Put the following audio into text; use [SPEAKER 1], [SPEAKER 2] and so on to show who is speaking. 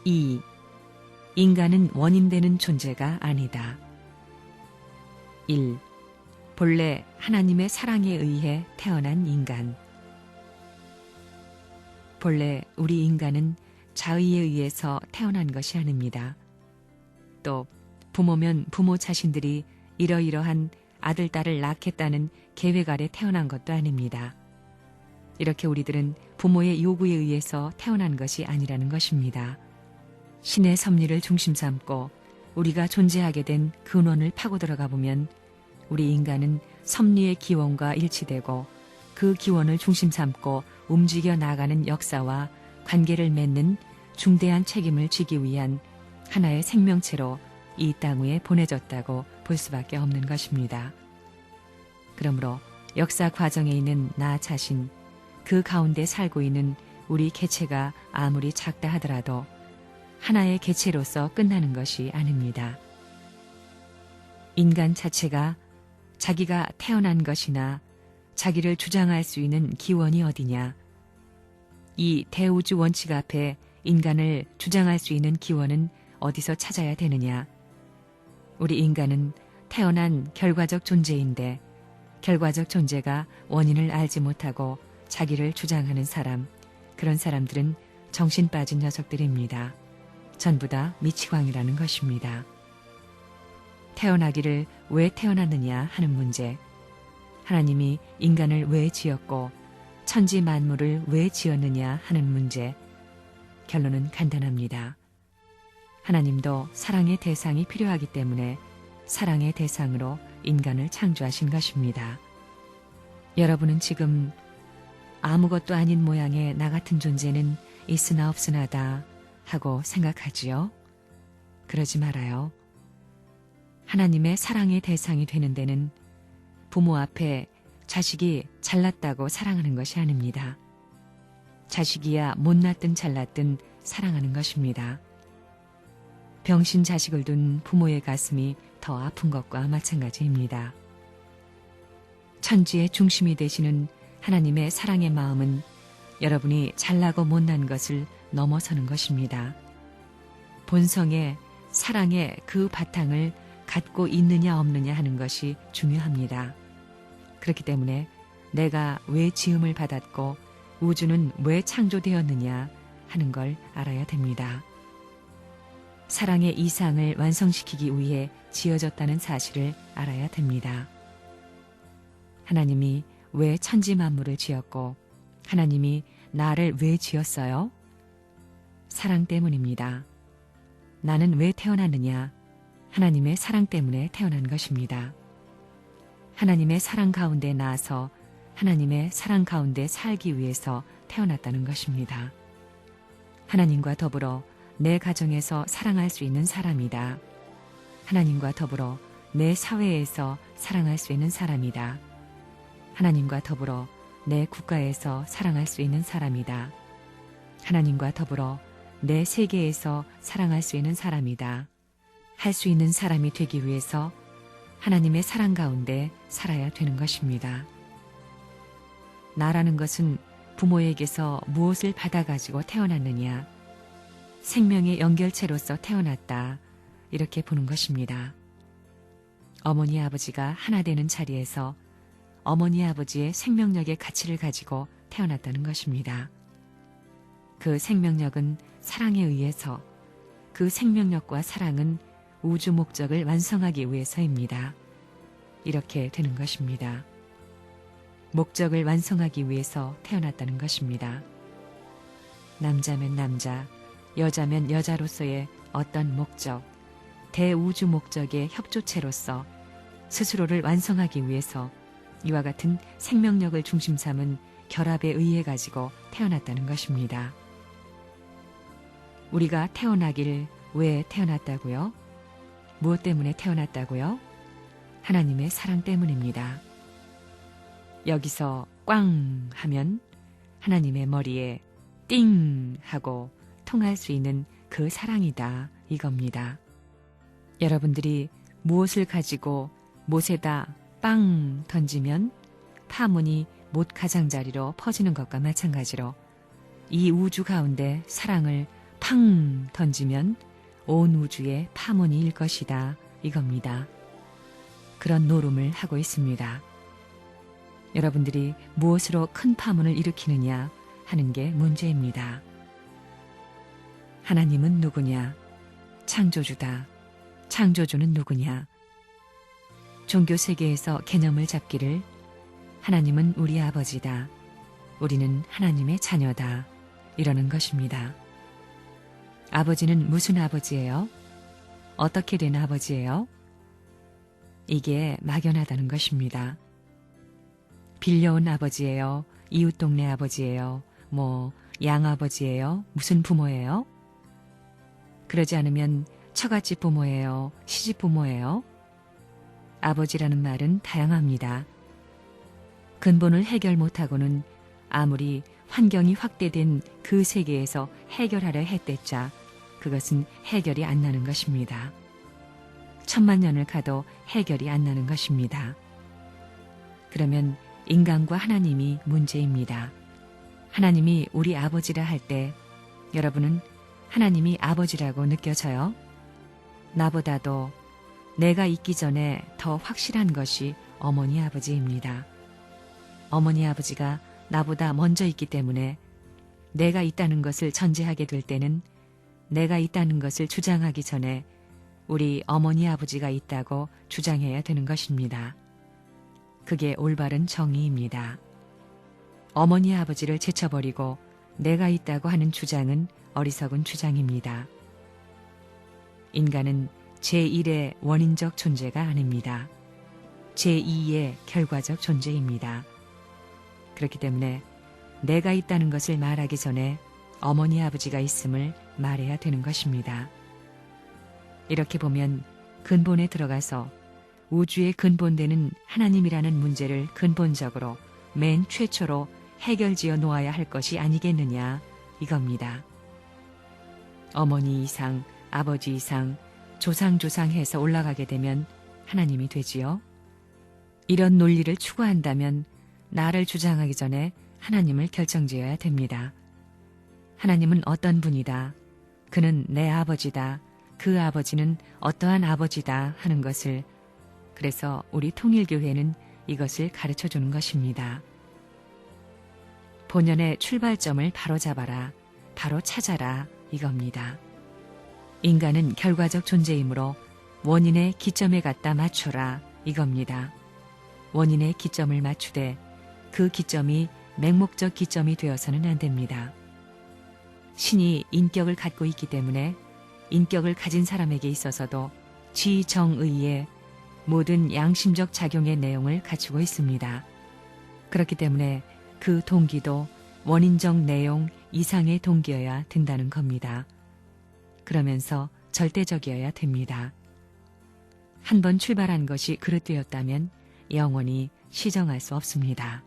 [SPEAKER 1] 2. 인간은 원인되는 존재가 아니다. 1. 본래 하나님의 사랑에 의해 태어난 인간. 본래 우리 인간은 자의에 의해서 태어난 것이 아닙니다. 또 부모면 부모 자신들이 이러이러한 아들, 딸을 낳겠다는 계획 아래 태어난 것도 아닙니다. 이렇게 우리들은 부모의 요구에 의해서 태어난 것이 아니라는 것입니다. 신의 섭리를 중심 삼고 우리가 존재하게 된 근원을 파고 들어가 보면 우리 인간은 섭리의 기원과 일치되고 그 기원을 중심 삼고 움직여 나가는 역사와 관계를 맺는 중대한 책임을 지기 위한 하나의 생명체로 이 땅 위에 보내졌다고 볼 수밖에 없는 것입니다. 그러므로 역사 과정에 있는 나 자신, 그 가운데 살고 있는 우리 개체가 아무리 작다 하더라도 하나의 개체로서 끝나는 것이 아닙니다. 인간 자체가 자기가 태어난 것이나 자기를 주장할 수 있는 기원이 어디냐? 이 대우주 원칙 앞에 인간을 주장할 수 있는 기원은 어디서 찾아야 되느냐? 우리 인간은 태어난 결과적 존재인데 결과적 존재가 원인을 알지 못하고 자기를 주장하는 사람, 그런 사람들은 정신 빠진 녀석들입니다. 전부 다 미치광이라는 것입니다. 태어나기를 왜 태어났느냐 하는 문제, 하나님이 인간을 왜 지었고 천지 만물을 왜 지었느냐 하는 문제, 결론은 간단합니다. 하나님도 사랑의 대상이 필요하기 때문에 사랑의 대상으로 인간을 창조하신 것입니다. 여러분은 지금 아무것도 아닌 모양의 나 같은 존재는 있으나 없으나다 하고 생각하지요? 그러지 말아요. 하나님의 사랑의 대상이 되는 데는 부모 앞에 자식이 잘났다고 사랑하는 것이 아닙니다. 자식이야 못났든 잘났든 사랑하는 것입니다. 병신 자식을 둔 부모의 가슴이 더 아픈 것과 마찬가지입니다. 천지의 중심이 되시는 하나님의 사랑의 마음은 여러분이 잘나고 못난 것을 넘어서는 것입니다. 본성의 사랑의 그 바탕을 갖고 있느냐 없느냐 하는 것이 중요합니다. 그렇기 때문에 내가 왜 지음을 받았고 우주는 왜 창조되었느냐 하는 걸 알아야 됩니다. 사랑의 이상을 완성시키기 위해 지어졌다는 사실을 알아야 됩니다. 하나님이 왜 천지 만물을 지었고 하나님이 나를 왜 지었어요? 사랑 때문입니다. 나는 왜 태어났느냐? 하나님의 사랑 때문에 태어난 것입니다. 하나님의 사랑 가운데 나아서 하나님의 사랑 가운데 살기 위해서 태어났다는 것입니다. 하나님과 더불어 내 가정에서 사랑할 수 있는 사람이다. 하나님과 더불어 내 사회에서 사랑할 수 있는 사람이다. 하나님과 더불어 내 국가에서 사랑할 수 있는 사람이다. 하나님과 더불어 내 세계에서 사랑할 수 있는 사람이다. 할 수 있는 사람이 되기 위해서 하나님의 사랑 가운데 살아야 되는 것입니다. 나라는 것은 부모에게서 무엇을 받아가지고 태어났느냐? 생명의 연결체로서 태어났다. 이렇게 보는 것입니다. 어머니 아버지가 하나 되는 자리에서 어머니 아버지의 생명력의 가치를 가지고 태어났다는 것입니다. 그 생명력은 사랑에 의해서, 그 생명력과 사랑은 우주 목적을 완성하기 위해서입니다. 이렇게 되는 것입니다. 목적을 완성하기 위해서 태어났다는 것입니다. 남자면 남자, 여자면 여자로서의 어떤 목적, 대우주 목적의 협조체로서 스스로를 완성하기 위해서 이와 같은 생명력을 중심 삼은 결합에 의해 가지고 태어났다는 것입니다. 우리가 태어나길 왜 태어났다고요? 무엇 때문에 태어났다고요? 하나님의 사랑 때문입니다. 여기서 꽝 하면 하나님의 머리에 띵 하고 통할 수 있는 그 사랑이다 이겁니다. 여러분들이 무엇을 가지고 못에다 빵 던지면 파문이 못 가장자리로 퍼지는 것과 마찬가지로 이 우주 가운데 사랑을 팡 던지면 온 우주의 파문이 일 것이다. 이겁니다. 그런 노름을 하고 있습니다. 여러분들이 무엇으로 큰 파문을 일으키느냐 하는 게 문제입니다. 하나님은 누구냐? 창조주다. 창조주는 누구냐? 종교 세계에서 개념을 잡기를 하나님은 우리 아버지다. 우리는 하나님의 자녀다. 이러는 것입니다. 아버지는 무슨 아버지예요? 어떻게 된 아버지예요? 이게 막연하다는 것입니다. 빌려온 아버지예요? 이웃 동네 아버지예요? 양아버지예요? 무슨 부모예요? 그러지 않으면 처갓집 부모예요? 시집 부모예요? 아버지라는 말은 다양합니다. 근본을 해결 못하고는 아무리 환경이 확대된 그 세계에서 해결하려 했댔자 그것은 해결이 안 나는 것입니다. 천만 년을 가도 해결이 안 나는 것입니다. 그러면 인간과 하나님이 문제입니다. 하나님이 우리 아버지라 할 때 여러분은 하나님이 아버지라고 느껴져요? 나보다도 내가 있기 전에 더 확실한 것이 어머니 아버지입니다. 어머니 아버지가 나보다 먼저 있기 때문에 내가 있다는 것을 전제하게 될 때는 내가 있다는 것을 주장하기 전에 우리 어머니 아버지가 있다고 주장해야 되는 것입니다. 그게 올바른 정의입니다. 어머니 아버지를 제쳐버리고 내가 있다고 하는 주장은 어리석은 주장입니다. 인간은 제1의 원인적 존재가 아닙니다. 제2의 결과적 존재입니다. 그렇기 때문에 내가 있다는 것을 말하기 전에 어머니 아버지가 있음을 말해야 되는 것입니다. 이렇게 보면 근본에 들어가서 우주의 근본되는 하나님이라는 문제를 근본적으로 맨 최초로 해결지어 놓아야 할 것이 아니겠느냐 이겁니다. 어머니 이상, 아버지 이상, 조상해서 올라가게 되면 하나님이 되지요. 이런 논리를 추구한다면 나를 주장하기 전에 하나님을 결정지어야 됩니다. 하나님은 어떤 분이다. 그는 내 아버지다. 그 아버지는 어떠한 아버지다 하는 것을 그래서 우리 통일교회는 이것을 가르쳐주는 것입니다. 본연의 출발점을 바로 잡아라. 바로 찾아라. 이겁니다. 인간은 결과적 존재이므로 원인의 기점에 갖다 맞춰라. 이겁니다. 원인의 기점을 맞추되 그 기점이 맹목적 기점이 되어서는 안 됩니다. 신이 인격을 갖고 있기 때문에 인격을 가진 사람에게 있어서도 지정의의 모든 양심적 작용의 내용을 갖추고 있습니다. 그렇기 때문에 그 동기도 원인적 내용 이상의 동기여야 된다는 겁니다. 그러면서 절대적이어야 됩니다. 한번 출발한 것이 그릇되었다면 영원히 시정할 수 없습니다.